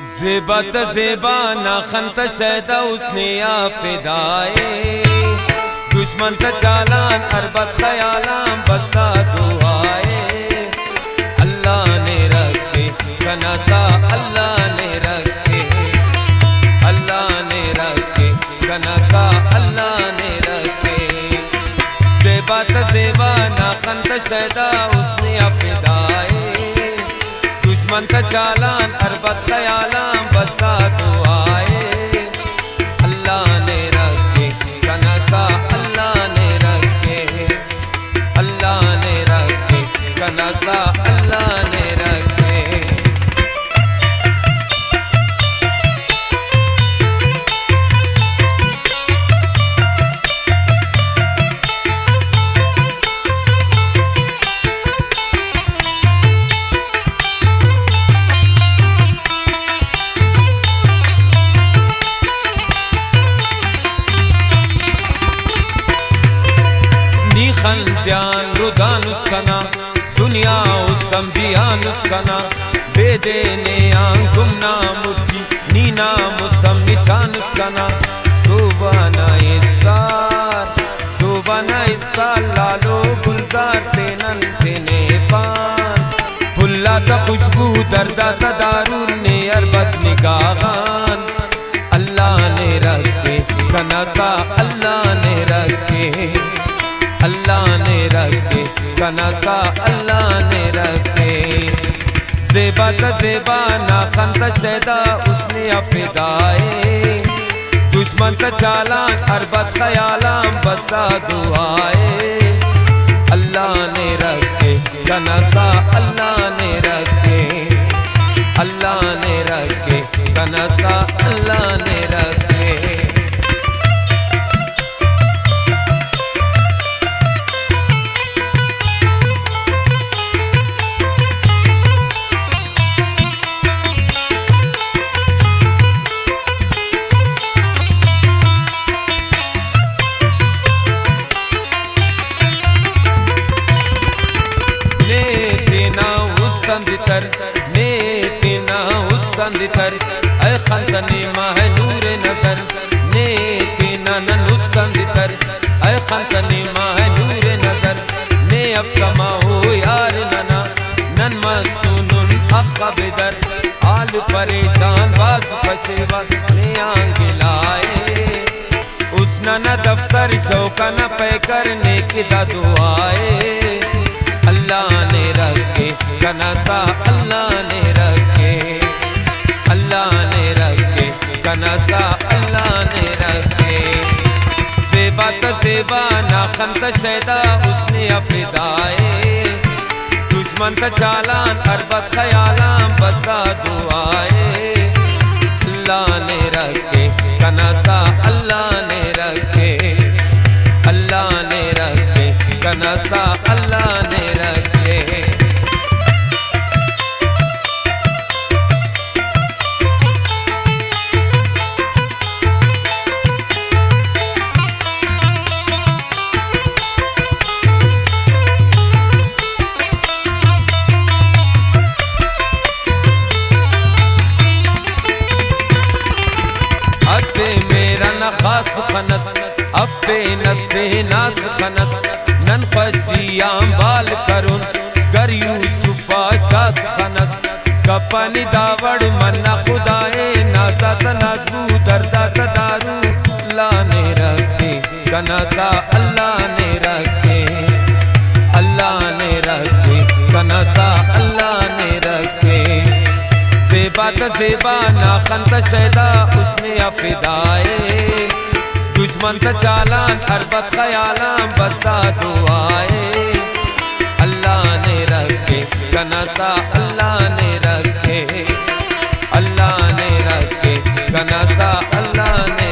ज़ेबत ज़ेबा नाखन शैदा उसने या फिदाए दुश्मन से चालान अरबत ख्यालाम बसता दुआए अल्लाह ने रखे कनसा अल्लाह ने रखे अल्लाह ने रखे कनसा अल्लाह ने रखे ज़ेबत ज़ेबा नाखन शैदा उसने या फिदाए दुश्मन से चालान अरबत ख्यालाम बसता दुआए अल्लाह ने रखे कनसा अल्लाह ने रखे अल्लाह ने रखे कनसा अल्लाह ने रखे। खंत्यान रुदान उसकना दुनिया उस समझियान उसकना बेदेने गुमना मुट्ठी नीना मुसम निशान उसकना सुबाना इस्तार लालो गुलजार तेनन तेने पान फुल्ला ता खुशबू दर्दा ता दारून ने अरबत निगाहान अल्लाह ने रखे कनसा अल्लाह ने रखे अल्लाह ने रखे कनसा अल्लाह ने रखे ज़ेबत ज़ेबा नाखन शैदा उसने अफिदाए दुश्मन से चालान अरबत ख्यालाम बसता दुआए अल्लाह ने रखे कनसा अल्लाह ने रखे अल्लाह ने रखे कनसा अल्लाह ने रखे। नेतना उस्कंदितर ऐ खंतने माह नूर नजर नेतना नन उस्कंदितर ऐ खंतने माह नूर नजर ने अब समाओ यार नना नन मसूनुन अखबिदर आल परेशान बास पशेवा ने आंगिलाए उसना न दफ्तर शौका न पे करने की दुआए अल्लाह ने रखे कनसा अल्लाह ने रखे अल्लाह ने रखे कनसा अल्लाह ने रखे ज़ेबत ज़ेबा नाखन शैदा उसने अफिदाए दुश्मन से चालान अरबत ख्यालाम बसता दुआए अल्लाह ने रखे कनसा अल्लाह ने रखे अल्लाह ने रखे कनसा अल्लाह ने रखे। असे मेरा न खास खनस अफे नस्ते नास खनस नन खशियाम बाल करुन गर यूसुफा शास खनस कपनी दावड़ मन्ना खुदाए नाजात नाजू दर्दा दारू अल्लाह ने रखे कनसा अल्लाह ने रखे अल्लाह ने रखे कनसा अल्लाह ने रखे ज़ेबत ज़ेबा नाखन शैदा उसने अफिदाए दुश्मन से चालान अरबत ख्यालाम बसता दुआए अल्लाह ने रखे कनसा अल्लाह ने रखे अल्लाह ने रखे कनसा अल्लाह ने